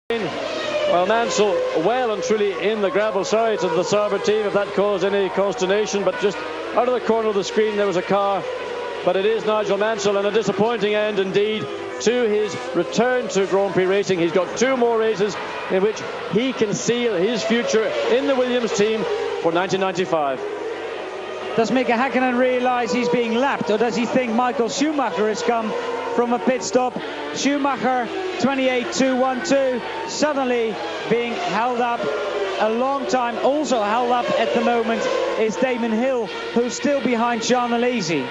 Well, Mansell well and truly in the gravel. Sorry to the starboard team if that caused any consternation, but just out of the corner of the screen there was a car. But it is Nigel Mansell, and a disappointing end indeed to his return to Grand Prix racing. He's got 2 more races in which he can seal his future in the Williams team for 1995. Does Mika Häkkinen realise he's being lapped, or does he think Michael Schumacher has come from a pit stop? Schumacher 28.212 suddenly being held up a long time. Also held up at the moment is Damon Hill, who's still behind Jean Alesi.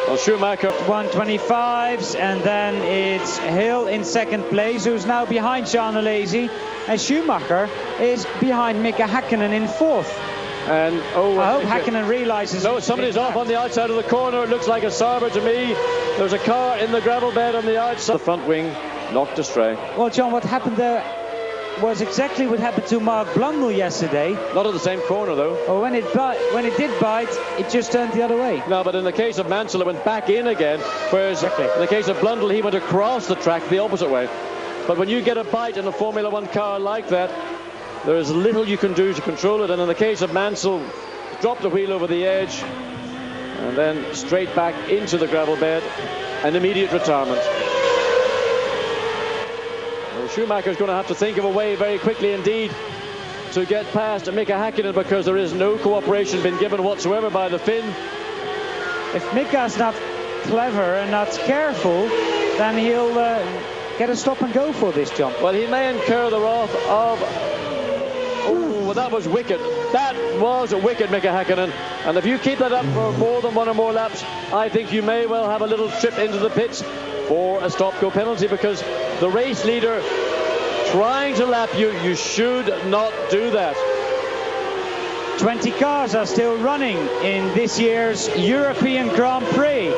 Well, Schumacher 125s, and then it's Hill in second place, who's now behind Jean Alesi, and Schumacher is behind Mika Häkkinen in 4th. And I hope Häkkinen realises. No, somebody's off on the outside of the corner. It looks like a starboard to me. There's a car in the gravel bed on the outside. The front wing knocked astray. Well, John, what happened there was exactly what happened to Mark Blundell yesterday. Not at the same corner though. Or when it did bite, it just turned the other way. No, but in the case of Mansell, it went back in again, whereas in the case of Blundell, he went across the track the opposite way. But when you get a bite in a Formula One car like that, there is little you can do to control it. And in the case of Mansell, dropped the wheel over the edge and then straight back into the gravel bed, an immediate retirement. Well, Schumacher's going to have to think of a way very quickly indeed to get past Mika Häkkinen, because there is no cooperation been given whatsoever by the Finn. If Mika's not clever and not careful, then he'll get a stop and go for this jump. Well, he may incur the wrath of... Oh, well, that was wicked. That was a wicked Mika Häkkinen. And if you keep that up for more than 1 or more laps, I think you may well have a little trip into the pits for a stop-go penalty, because the race leader trying to lap you, you should not do that. 20 cars are still running in this year's European Grand Prix.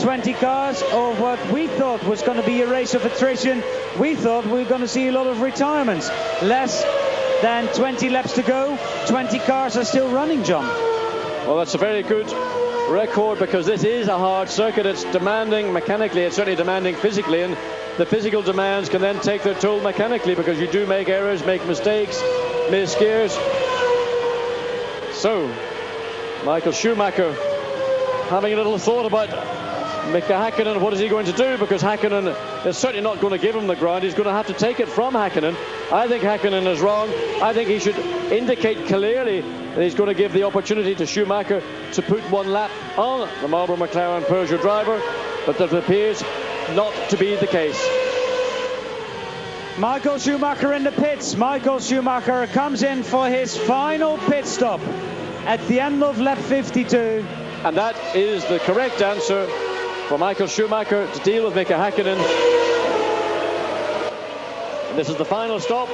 20 cars of what we thought was going to be a race of attrition. We thought we were going to see a lot of retirements. Less than 20 laps to go. 20 cars are still running, John. Well, that's a very good record, because this is a hard circuit. It's demanding mechanically, it's certainly demanding physically, and the physical demands can then take their toll mechanically, because you do make errors, make mistakes, miss gears. So, Michael Schumacher having a little thought about Mika Häkkinen. What is he going to do? Because Häkkinen is certainly not going to give him the ground. He's going to have to take it from Häkkinen. I think Häkkinen is wrong. I think he should indicate clearly that he's going to give the opportunity to Schumacher to put 1 lap on the Marlboro McLaren Peugeot driver, but that appears not to be the case. Michael Schumacher in the pits. Michael Schumacher comes in for his final pit stop at the end of lap 52. And that is the correct answer for Michael Schumacher to deal with Mika Häkkinen. And this is the final stop.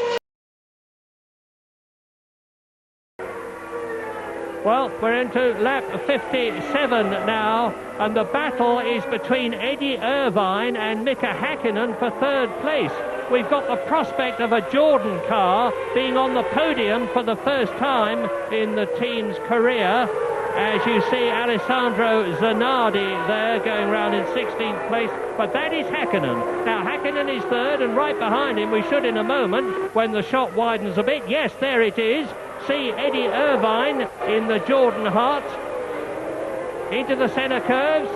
Well, we're into lap 57 now, and the battle is between Eddie Irvine and Mika Häkkinen for 3rd place. We've got the prospect of a Jordan car being on the podium for the first time in the team's career. As you see Alessandro Zanardi there going round in 16th place, but that is Häkkinen. Now Häkkinen is 3rd, and right behind him, we should in a moment, when the shot widens a bit, yes, there it is, see Eddie Irvine in the Jordan Hart into the centre curves.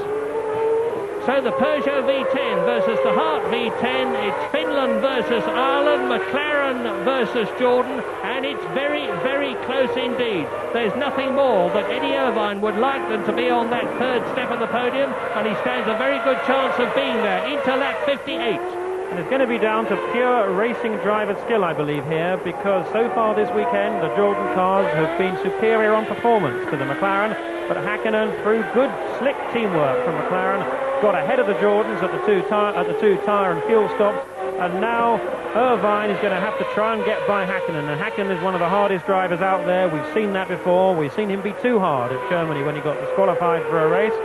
So the Peugeot V10 versus the Hart V10, it's Finland versus Ireland, McLaren versus Jordan, and it's very, very close indeed. There's nothing more that Eddie Irvine would like than to be on that 3rd step of the podium, and he stands a very good chance of being there into lap 58. And it's going to be down to pure racing driver skill, I believe, here, because so far this weekend the Jordan cars have been superior on performance to the McLaren, but Häkkinen, through good slick teamwork from McLaren, got ahead of the Jordans at the two tyre and fuel stops, and now Irvine is going to have to try and get by Häkkinen, and Häkkinen is one of the hardest drivers out there. We've seen that before. We've seen him be too hard at Germany when he got disqualified for a race,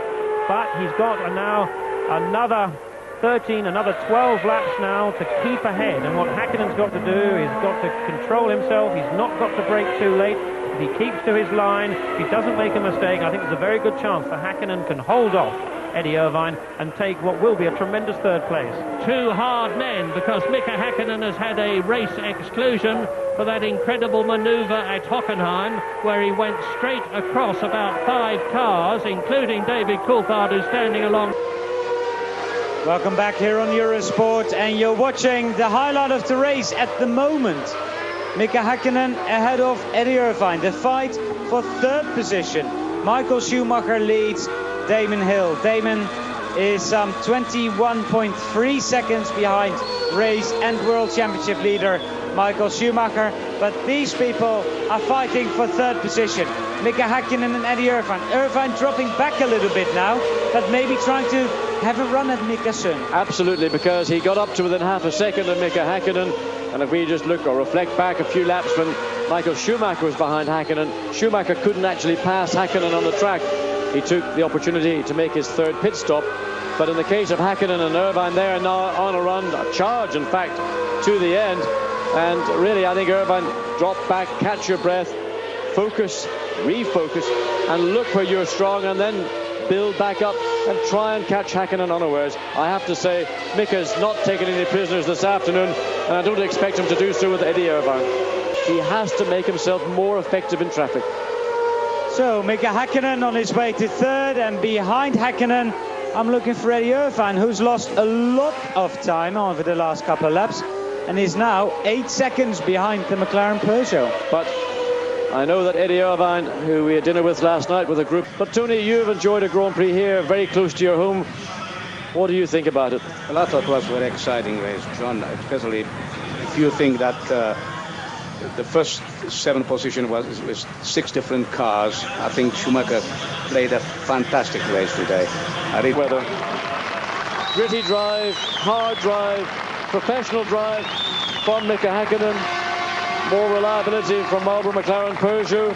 but he's got now another 12 laps now to keep ahead, and what Häkkinen's got to do is got to control himself. He's not got to brake too late. If he keeps to his line, if he doesn't make a mistake, I think there's a very good chance that Häkkinen can hold off Eddie Irvine and take what will be a tremendous third place. Two hard men, because Mika Häkkinen has had a race exclusion for that incredible manoeuvre at Hockenheim, where he went straight across about 5 cars, including David Coulthard, who's standing along. Welcome back here on Eurosport, and you're watching the highlight of the race at the moment. Mika Häkkinen ahead of Eddie Irvine. The fight for third position. Michael Schumacher leads Damon Hill. Damon is some 21.3 seconds behind race and world championship leader Michael Schumacher. But these people are fighting for third position. Mika Häkkinen and Eddie Irvine. Irvine dropping back a little bit now, but maybe trying to have a run at Mika soon. Absolutely, because he got up to within half a second of Mika Häkkinen. And if we just look or reflect back a few laps when Michael Schumacher was behind Häkkinen, Schumacher couldn't actually pass Häkkinen on the track. He took the opportunity to make his third pit stop. But in the case of Häkkinen and Irvine, they are now on a run, a charge in fact, to the end. And really, I think Irvine, drop back, catch your breath, focus, refocus, and look where you're strong, and then build back up and try and catch Häkkinen unawares. I have to say, Mika's not taken any prisoners this afternoon, and I don't expect him to do so with Eddie Irvine. He has to make himself more effective in traffic. So Mika Häkkinen on his way to third, and behind Häkkinen I'm looking for Eddie Irvine, who's lost a lot of time over the last couple of laps and is now 8 seconds behind the McLaren Peugeot. But I know that Eddie Irvine, who we had dinner with last night with a group. But Tony, you've enjoyed a Grand Prix here, very close to your home. What do you think about it? Well, I thought it was a very exciting race, John, especially if you think that the first 7 position was 6 different cars. I think Schumacher played a fantastic race today. Weather. Gritty drive, hard drive, professional drive from Mika Häkkinen. More reliability from Marlboro McLaren Peugeot.